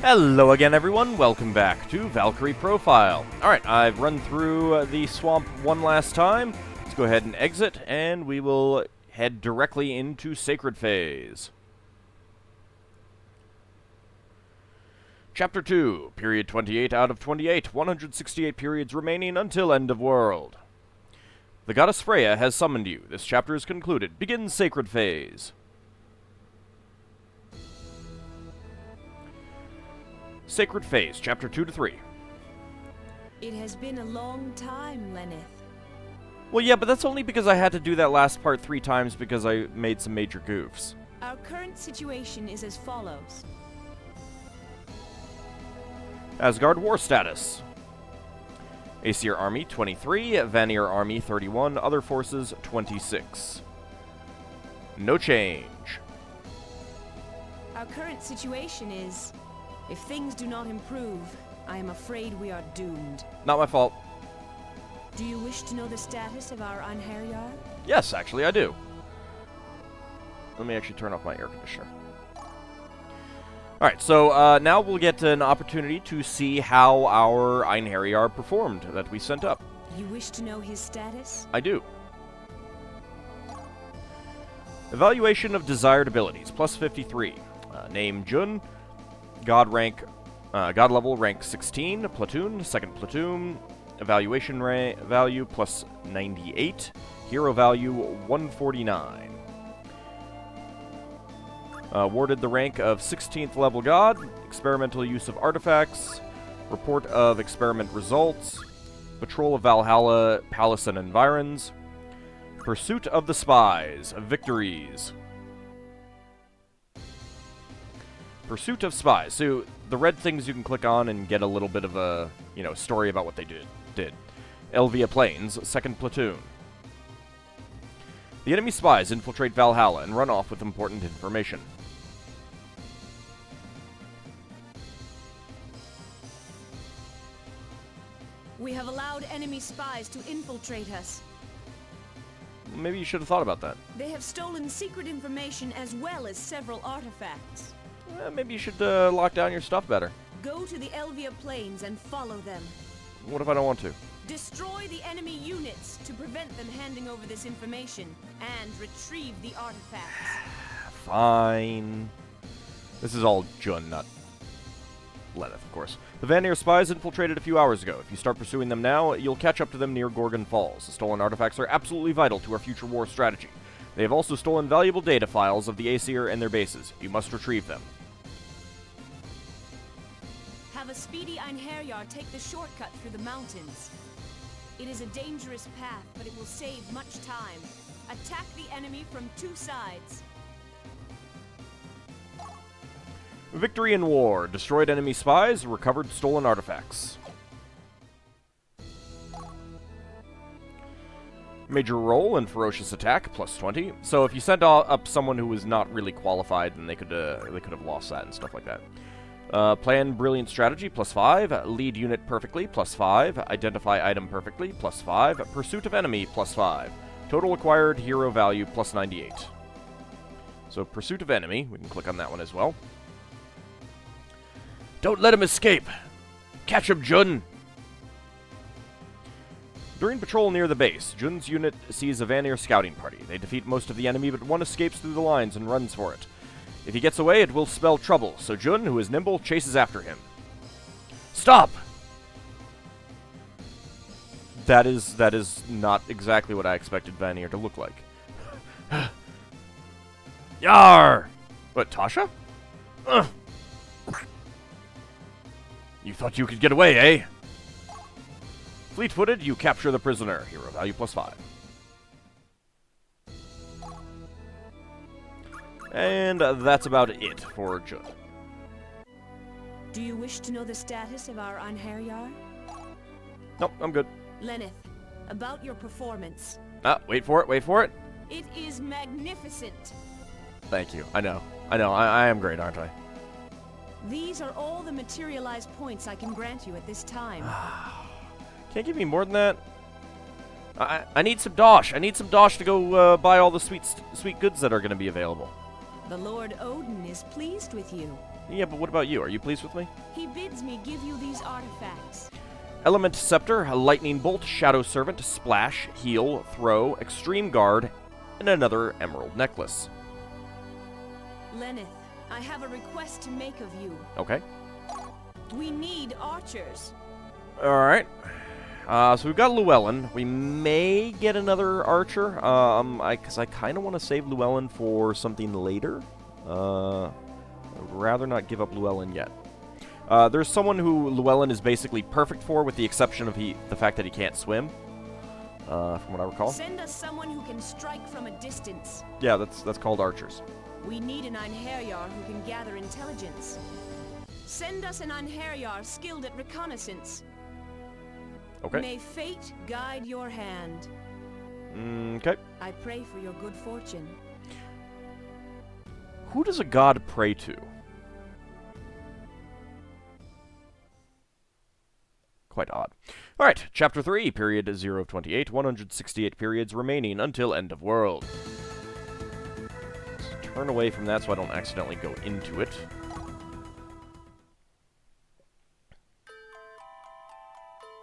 Hello again, everyone. Welcome back to Valkyrie Profile. Alright, I've run through the swamp one last time. Let's go ahead and exit, and we will head directly into Sacred Phase. Chapter 2, Period 28 out of 28, 168 periods remaining until end of world. The goddess Freya has summoned you. This chapter is concluded. Begin Sacred Phase. Sacred Phase, Chapter 2 to 3. It has been a long time, Lenneth. Well, yeah, but that's only because I had to do that last part 3 times because I made some major goofs. Our current situation is as follows. Asgard War Status. Aesir Army 23, Vanir Army 31, other forces 26. No change. Our current situation is, if things do not improve, I am afraid we are doomed. Not my fault. Do you wish to know the status of our Einherjar? Yes, actually, I do. Let me actually turn off my air conditioner. Alright, so now we'll get an opportunity to see how our Einherjar performed that we sent up. You wish to know his status? I do. Evaluation of desired abilities, plus 53. Name Jun. God level rank 16. Platoon, second platoon. Evaluation value plus 98. Hero value 149. Awarded the rank of 16th level God. Experimental use of artifacts. Report of experiment results. Patrol of Valhalla, Palace and Environs. Pursuit of the Spies. Victories. Pursuit of Spies. So, the red things you can click on and get a little bit of a, story about what they did. Elvia Plains, 2nd Platoon. The enemy spies infiltrate Valhalla and run off with important information. We have allowed enemy spies to infiltrate us. Maybe you should have thought about that. They have stolen secret information as well as several artifacts. Maybe you should lock down your stuff better. Go to the Elvia Plains and follow them. What if I don't want to? Destroy the enemy units to prevent them handing over this information and retrieve the artifacts. Fine. This is all Jun, not Lenneth, of course. The Vanir spies infiltrated a few hours ago. If you start pursuing them now, you'll catch up to them near Gorgon Falls. The stolen artifacts are absolutely vital to our future war strategy. They have also stolen valuable data files of the Aesir and their bases. You must retrieve them. Have a speedy Einherjar take the shortcut through the mountains. It is a dangerous path, but it will save much time. Attack the enemy from 2 sides. Victory in war. Destroyed enemy spies. Recovered stolen artifacts. Major role and ferocious attack, plus 20. So if you sent up someone who was not really qualified, then they could have lost that and stuff like that. Plan brilliant strategy, plus 5. Lead unit perfectly, plus 5. Identify item perfectly, plus 5. Pursuit of enemy, plus 5. Total acquired hero value, plus 98. So pursuit of enemy, we can click on that one as well. Don't let him escape! Catch him, Jun! During patrol near the base, Jun's unit sees a Vanir scouting party. They defeat most of the enemy, but one escapes through the lines and runs for it. If he gets away, it will spell trouble, so Jun, who is nimble, chases after him. Stop! That is not exactly what I expected Vanir to look like. Yar! What, Tasha? You thought you could get away, eh? Fleet-footed, you capture the prisoner. Hero value plus 5. And that's about it for Jun. Do you wish to know the status of our Einherjar? Nope, I'm good. Lenneth, about your performance. Wait for it. It is magnificent. Thank you. I know. I am great, aren't I? These are all the materialized points I can grant you at this time. Can't give me more than that. I need some dosh. I need some dosh to go buy all the sweet goods that are going to be available. The Lord Odin is pleased with you. Yeah, but what about you? Are you pleased with me? He bids me give you these artifacts. Element Scepter, a Lightning Bolt, Shadow Servant, Splash, Heal, Throw, Extreme Guard, and another Emerald Necklace. Lenneth, I have a request to make of you. Okay. We need archers. Alright. So we've got Llewellyn. We may get another archer, because I kind of want to save Llewellyn for something later. I'd rather not give up Llewellyn yet. There's someone who Llewellyn is basically perfect for, with the exception of the fact that he can't swim, from what I recall. Send us someone who can strike from a distance. Yeah, that's called archers. We need an Einherjar who can gather intelligence. Send us an Einherjar skilled at reconnaissance. Okay. May fate guide your hand. Okay. I pray for your good fortune. Who does a god pray to? Quite odd. Alright, Chapter 3, Period 0 of 28, 168 periods remaining until end of world. Let's turn away from that so I don't accidentally go into it.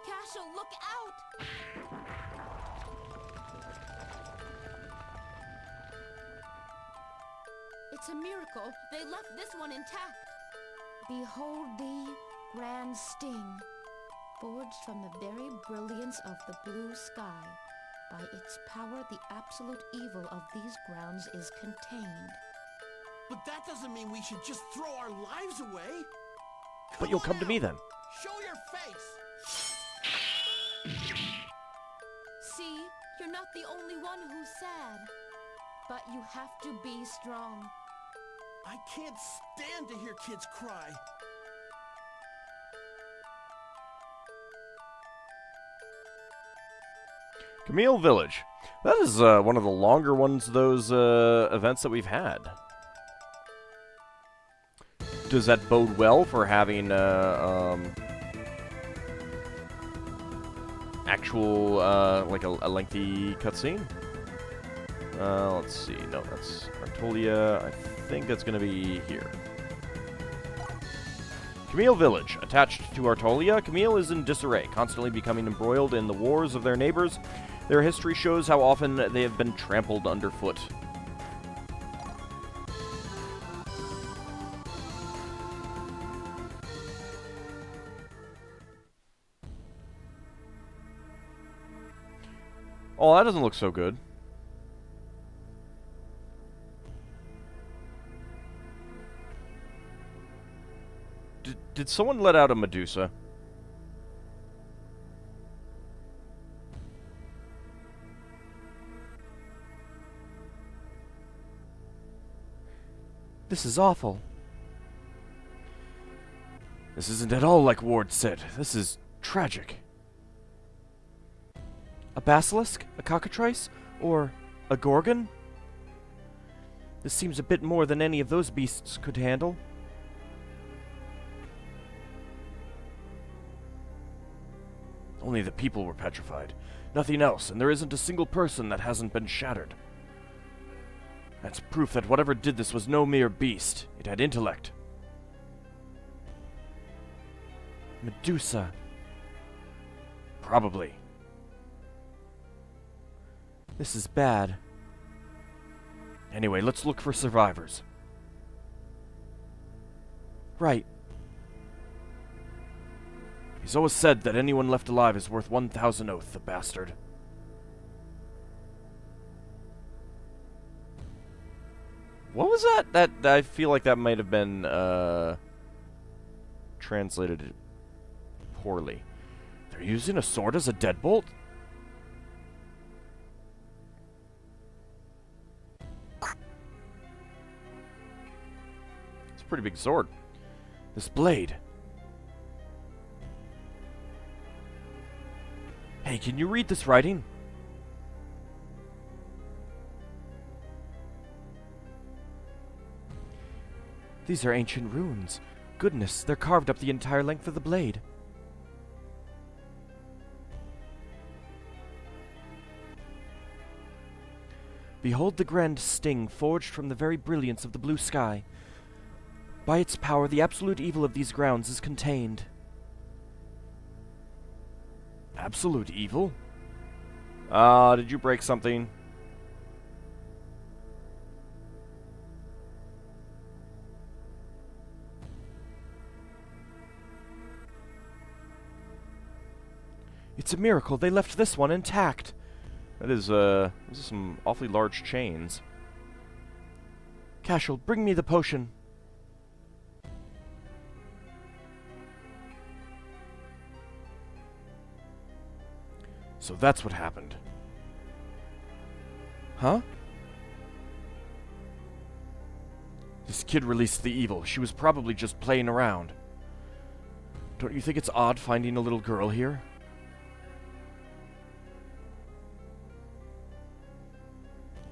Kashell, look out! It's a miracle. They left this one intact. Behold thee, grand sting, forged from the very brilliance of the blue sky. By its power, the absolute evil of these grounds is contained. But that doesn't mean we should just throw our lives away. But you'll come to me then. Show your face. See, you're not the only one who's sad. But you have to be strong. I can't stand to hear kids cry. Camille Village. That is one of the longer ones, those events that we've had. Does that bode well for having actual, like a lengthy cutscene? Let's see. No, that's Artolia. I think that's going to be here. Camille Village. Attached to Artolia, Camille is in disarray, constantly becoming embroiled in the wars of their neighbors. Their history shows how often they have been trampled underfoot. Oh, that doesn't look so good. Did someone let out a Medusa? This is awful. This isn't at all like Ward said. This is tragic. A basilisk? A cockatrice? Or a gorgon? This seems a bit more than any of those beasts could handle. Only the people were petrified. Nothing else, and there isn't a single person that hasn't been shattered. That's proof that whatever did this was no mere beast. It had intellect. Medusa. Probably. This is bad. Anyway, let's look for survivors. Right. He's always said that anyone left alive is worth 1,000 oath, the bastard. What was that? That I feel like that might have been translated poorly. They're using a sword as a deadbolt? It's a pretty big sword. This blade. Hey, can you read this writing? These are ancient runes. Goodness, they're carved up the entire length of the blade. Behold the grand sting forged from the very brilliance of the blue sky. By its power, the absolute evil of these grounds is contained. Absolute evil? Did you break something? It's a miracle they left this one intact. That is, those are some awfully large chains. Kashell, bring me the potion. So that's what happened. Huh? This kid released the evil. She was probably just playing around. Don't you think it's odd finding a little girl here?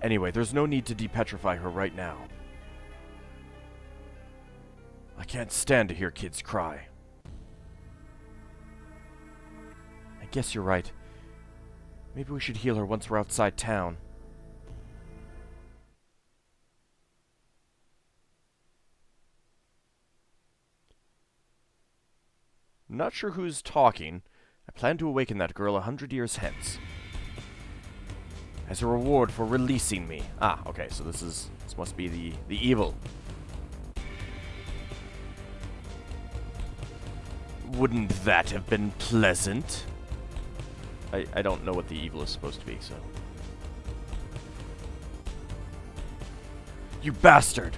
Anyway, there's no need to depetrify her right now. I can't stand to hear kids cry. I guess you're right. Maybe we should heal her once we're outside town. I'm not sure who's talking. I plan to awaken that girl 100 years hence. As a reward for releasing me. Ah, okay, so this must be the evil. Wouldn't that have been pleasant? I don't know what the evil is supposed to be, so. You bastard!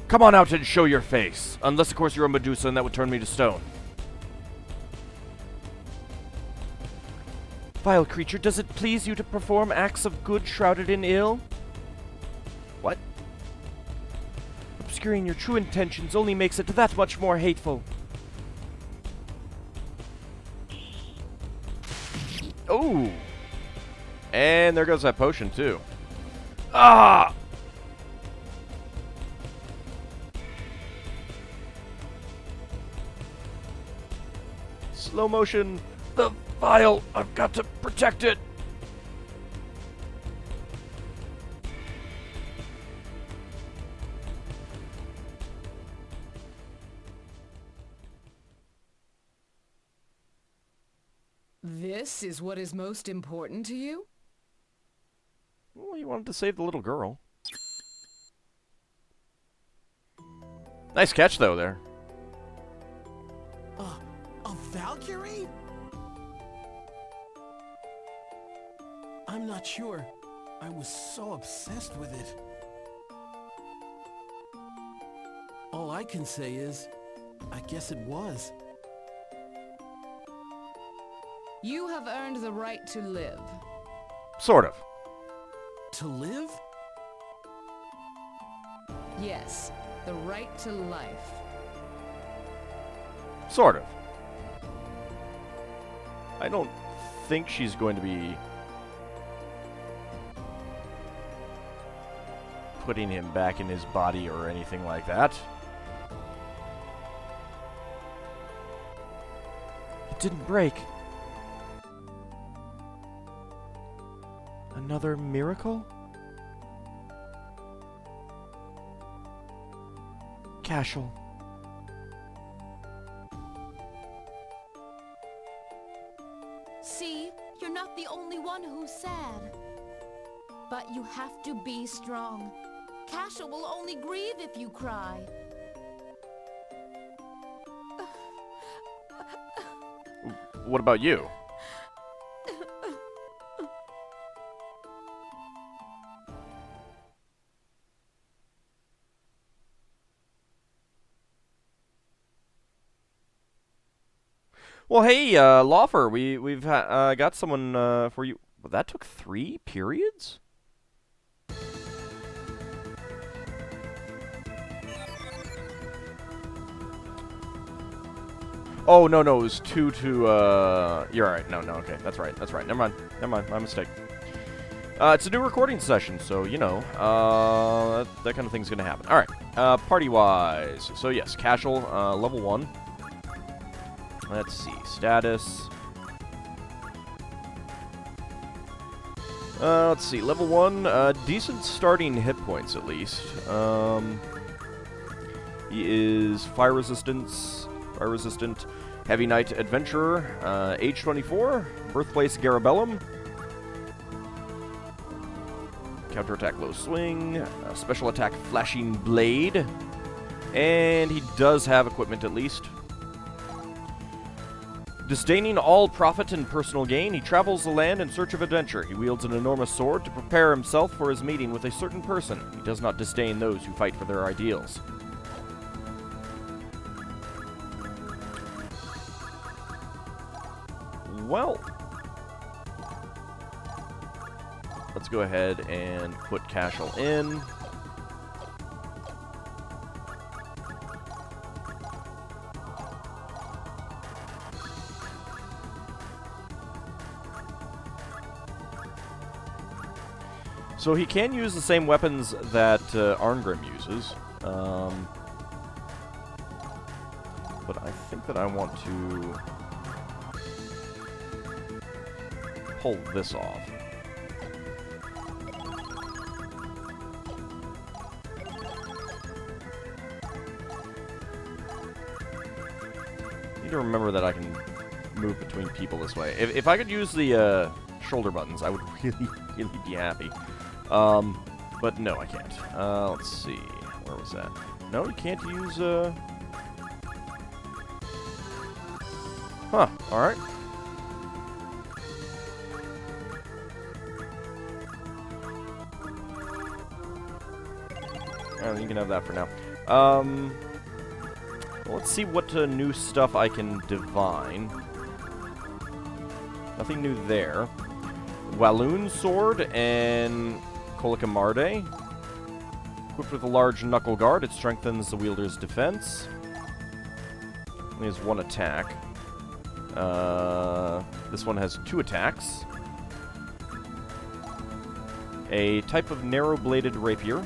Come on out and show your face. Unless, of course, you're a Medusa and that would turn me to stone. Vile creature, does it please you to perform acts of good shrouded in ill? What? Obscuring your true intentions only makes it that much more hateful. Oh! And there goes that potion, too. Ah! Slow motion. The vial. I've got to protect it. This is what is most important to you? Well, he wanted to save the little girl. Nice catch, though, there. A Valkyrie? I'm not sure. I was so obsessed with it. All I can say is, I guess it was. You have earned the right to live. Sort of. To live? Yes, the right to life. Sort of. I don't think she's going to be putting him back in his body or anything like that. It didn't break. Another miracle? Kashell. See, you're not the only one who's sad. But you have to be strong. Kashell will only grieve if you cry. What about you? Well, hey, Lawfer, we've got someone for you. Well, that took 3 periods? Oh, no, it was 2 to, you're right. No, okay, that's right. Never mind, my mistake. It's a new recording session, so, you know, that kind of thing's gonna happen. Alright, party-wise. So, yes, Kashell, level 1. Let's see, status. Let's see, level 1, decent starting hit points, at least. He is fire resistant, Heavy Knight Adventurer, age 24, birthplace Garabellum, counterattack low swing, special attack Flashing Blade, and he does have equipment at least. Disdaining all profit and personal gain, he travels the land in search of adventure. He wields an enormous sword to prepare himself for his meeting with a certain person. He does not disdain those who fight for their ideals. Well, let's go ahead and put Kashell in. So he can use the same weapons that Arngrim uses, but I think that I want to pull this off. Need to remember that I can move between people this way. If I could use the shoulder buttons, I would really be happy. But no, I can't. Let's see. Where was that? No, you can't use, Huh, alright. You can have that for now. Well, let's see what new stuff I can divine. Nothing new there. Walloon Sword and Kolikamarde. Equipped with a large knuckle guard, it strengthens the wielder's defense. Only has one attack. This one has 2 attacks. A type of narrow-bladed rapier.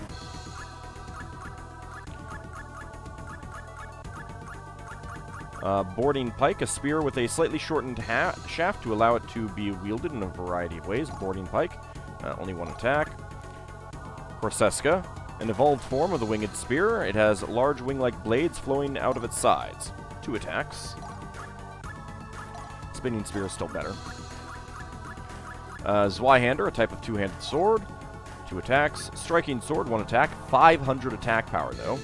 Boarding pike, a spear with a slightly shortened shaft to allow it to be wielded in a variety of ways. Boarding pike, only 1 attack. Corseska, an evolved form of the winged spear. It has large wing-like blades flowing out of its sides. 2 attacks. Spinning spear is still better. Zweihander, a type of 2-handed sword. 2 attacks. Striking sword, 1 attack. 500 attack power, though.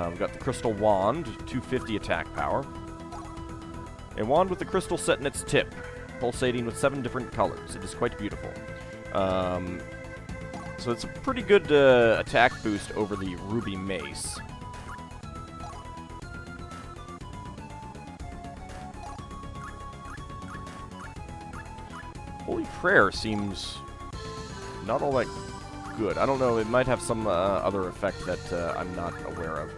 We've got the Crystal Wand, 250 attack power. A wand with the crystal set in its tip, pulsating with 7 different colors. It is quite beautiful. So it's a pretty good attack boost over the Ruby Mace. Holy Prayer seems not all that good. I don't know, it might have some other effect that I'm not aware of.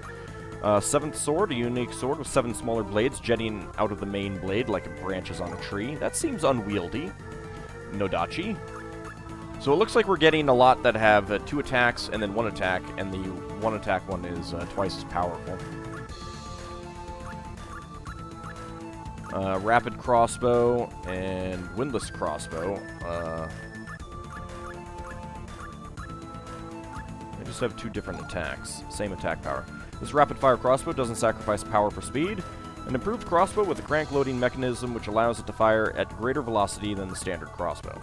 7th Sword, a unique sword with 7 smaller blades jetting out of the main blade like branches on a tree. That seems unwieldy. Nodachi. So it looks like we're getting a lot that have 2 attacks and then 1 attack, and the 1 attack one is twice as powerful. Rapid Crossbow and Windless Crossbow. They just have 2 different attacks. Same attack power. This rapid-fire crossbow doesn't sacrifice power for speed. An improved crossbow with a crank-loading mechanism which allows it to fire at greater velocity than the standard crossbow.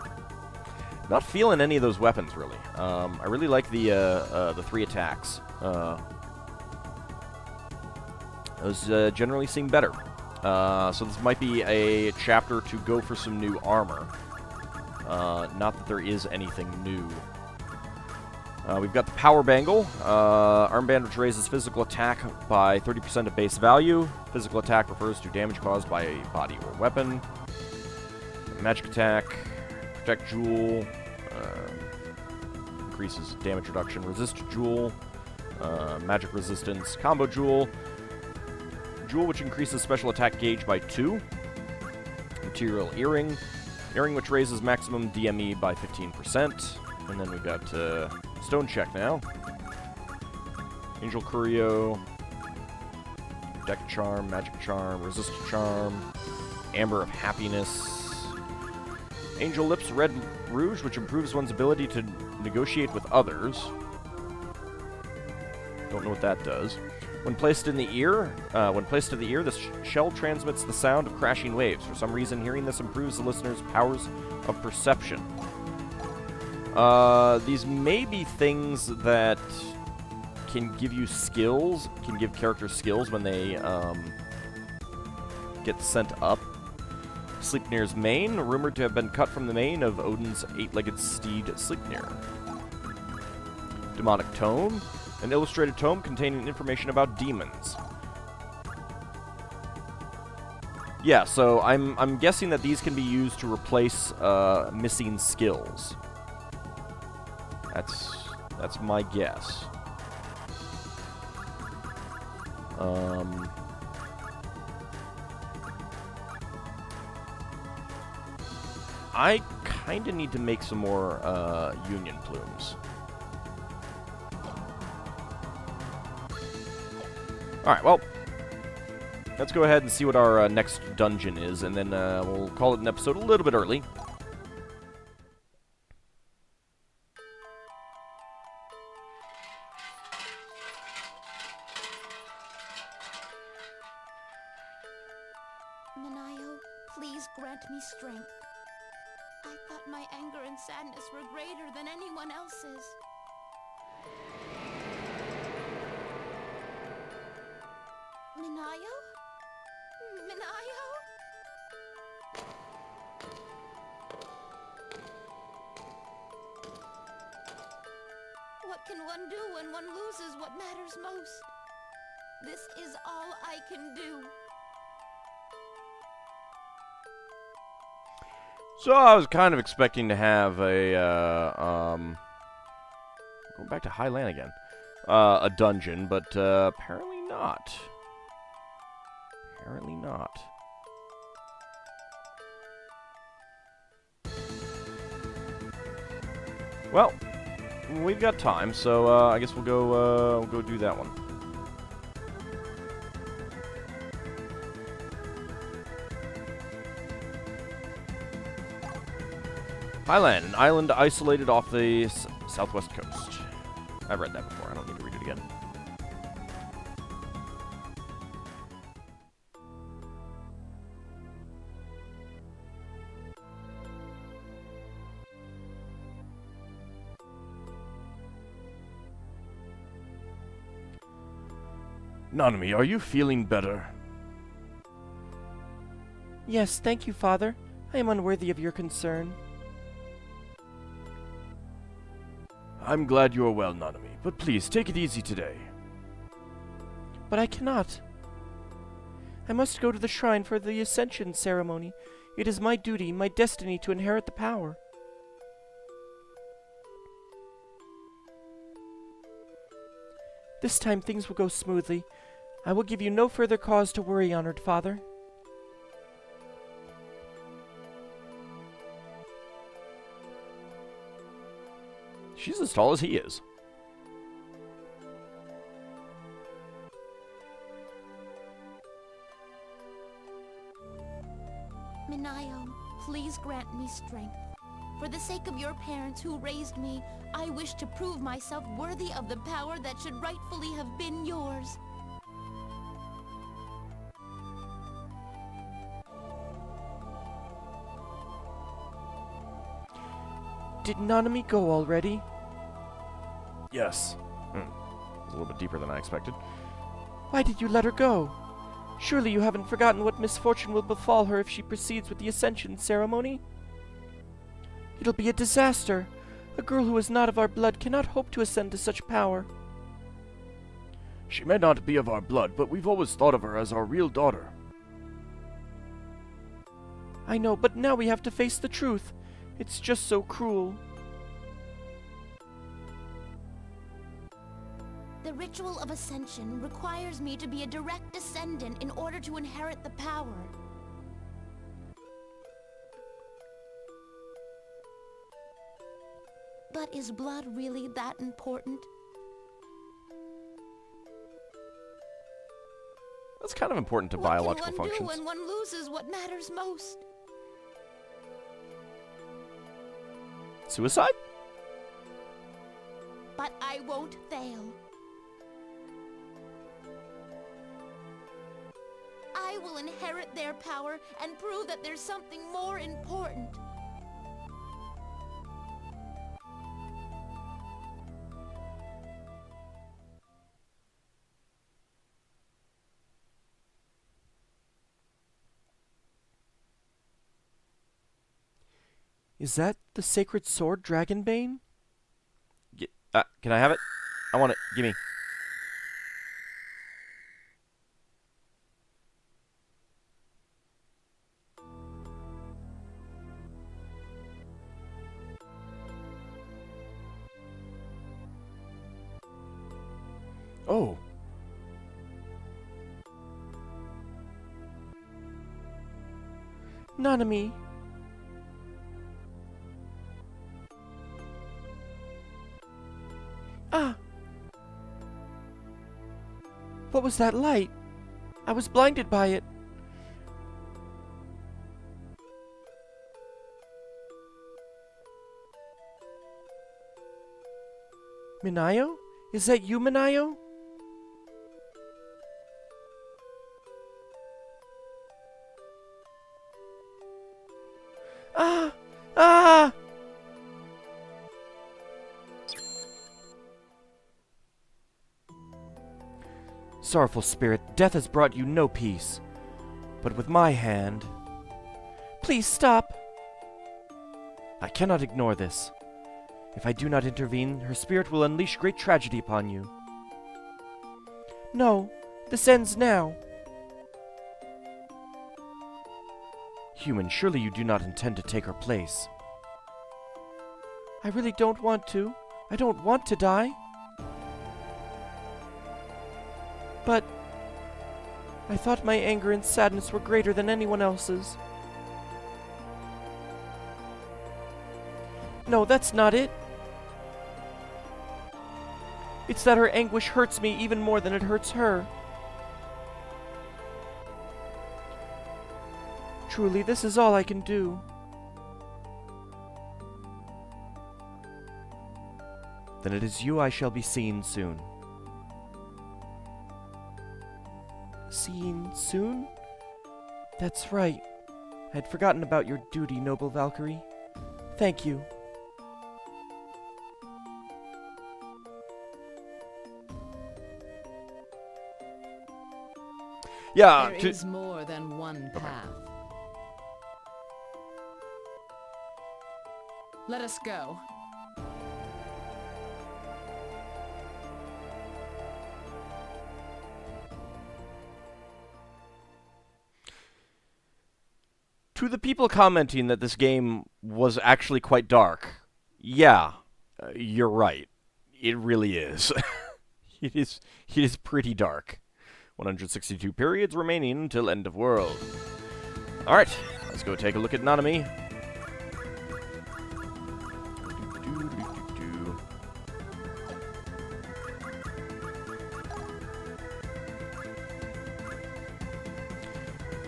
Not feeling any of those weapons, really. I really like the 3 attacks. Those generally seem better. So this might be a chapter to go for some new armor. Not that there is anything new. We've got the Power Bangle. Armband which raises physical attack by 30% of base value. Physical attack refers to damage caused by a body or weapon. Magic attack. Protect Jewel. Increases damage reduction. Resist Jewel. Magic resistance. Combo Jewel. Jewel which increases special attack gauge by 2. Material Earring. Earring which raises maximum DME by 15%. And then we've got Stone Check now. Angel Curio. Deck Charm, Magic Charm, Resist Charm. Amber of Happiness. Angel Lips Red Rouge, which improves one's ability to negotiate with others. Don't know what that does. When placed in the ear, the shell transmits the sound of crashing waves. For some reason, hearing this improves the listener's powers of perception. These may be things that can give you skills, can give characters skills when they get sent up. Sleipnir's mane, rumored to have been cut from the mane of Odin's eight-legged steed Sleipnir. Demonic tome, an illustrated tome containing information about demons. Yeah, so I'm guessing that these can be used to replace missing skills. That's my guess. I kind of need to make some more union plumes. Alright, well, let's go ahead and see what our next dungeon is, and then we'll call it an episode a little bit early. Minayo, please grant me strength. I thought my anger and sadness were greater than anyone else's. Minayo? Minayo? What can one do when one loses what matters most? This is all I can do. So I was kind of expecting to have a, going back to Highland again, a dungeon, but apparently not. Apparently not. Well, we've got time, so I guess we'll go do that one. Highland, an island isolated off the southwest coast. I've read that before. I don't need to read it again. Nanami, are you feeling better? Yes, thank you, Father. I am unworthy of your concern. I'm glad you are well, Nanami, but please, take it easy today. But I cannot. I must go to the shrine for the Ascension ceremony. It is my duty, my destiny to inherit the power. This time things will go smoothly. I will give you no further cause to worry, honored Father. She's as tall as he is. Minayo, please grant me strength. For the sake of your parents who raised me, I wish to prove myself worthy of the power that should rightfully have been yours. Did Nanami go already? Yes. It was a little bit deeper than I expected. Why did you let her go? Surely you haven't forgotten what misfortune will befall her if she proceeds with the Ascension ceremony? It'll be a disaster. A girl who is not of our blood cannot hope to ascend to such power. She may not be of our blood, but we've always thought of her as our real daughter. I know, but now we have to face the truth. It's just so cruel. The ritual of ascension requires me to be a direct descendant in order to inherit the power. But is blood really that important? That's kind of important to biological What can one functions. do when one loses what matters most? Suicide? But I won't fail. I will inherit their power and prove that there's something more important. Is that the sacred sword, Dragonbane? Can I have it? I want it. Gimme. Oh. Nanami. Ah! What was that light? I was blinded by it. Minayo? Is that you, Minayo? Ah! Ah! Sorrowful spirit, death has brought you no peace. But with my hand... Please stop! I cannot ignore this. If I do not intervene, her spirit will unleash great tragedy upon you. No, this ends now. Human, surely you do not intend to take her place. I really don't want to. I don't want to die. But I thought my anger and sadness were greater than anyone else's. No, that's not it. It's that her anguish hurts me even more than it hurts her. Truly, this is all I can do. Then it is you I shall be seeing soon. Seen soon? That's right. I had forgotten about your duty, noble Valkyrie. Thank you. Yeah. There is more than one path. Let us go. To the people commenting that this game was actually quite dark, yeah, you're right. It really is. It is pretty dark. 162 periods remaining until end of world. Alright, let's go take a look at Nanami.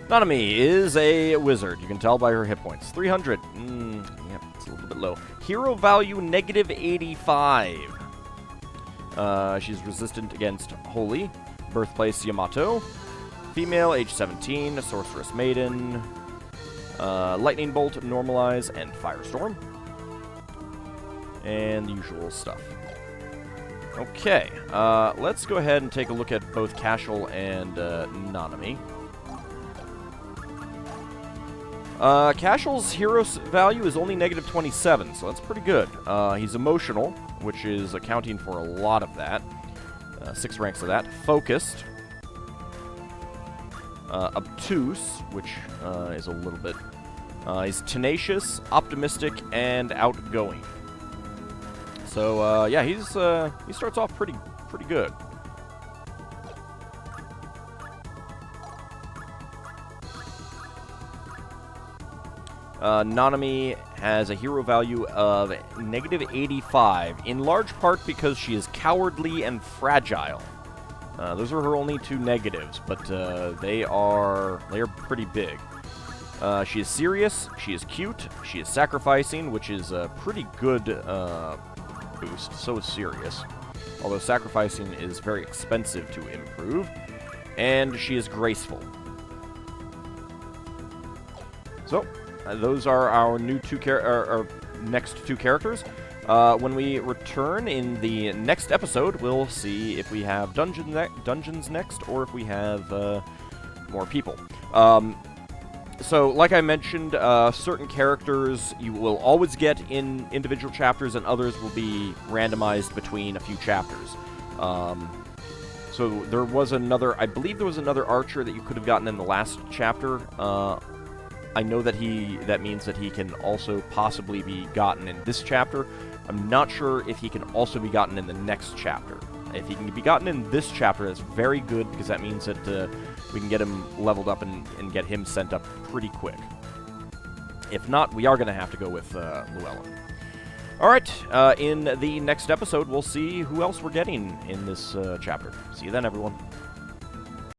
Nanami is a wizard. You can tell by her hit points. 300. Yep, it's a little bit low. Hero value negative 85. She's resistant against Holy. Birthplace Yamato. Female, age 17. Sorceress Maiden. Lightning Bolt, Normalize, and Firestorm. And the usual stuff. Okay, let's go ahead and take a look at both Kashell and Nanami. Kashell's hero value is only negative 27, so that's pretty good. He's emotional, which is accounting for a lot of that. 6 ranks of that. Focused. Obtuse, which is a little bit... he's tenacious, optimistic, and outgoing. So, yeah, he starts off pretty good. Nanami has a hero value of negative 85, in large part because she is cowardly and fragile. Those are her only 2 negatives, but they are pretty big. She is serious, she is cute, she is sacrificing, which is a pretty good boost. So is serious, although sacrificing is very expensive to improve. And she is graceful. So, those are our new our next two characters. When we return in the next episode, we'll see if we have dungeons next, or if we have more people. So, like I mentioned, certain characters you will always get in individual chapters, and others will be randomized between a few chapters. So there was I believe there was another archer that you could have gotten in the last chapter. I know that that means that he can also possibly be gotten in this chapter. I'm not sure if he can also be gotten in the next chapter. If he can be gotten in this chapter, that's very good, because that means that we can get him leveled up and get him sent up pretty quick. If not, we are going to have to go with Llewellyn. Alright, in the next episode, we'll see who else we're getting in this chapter. See you then, everyone.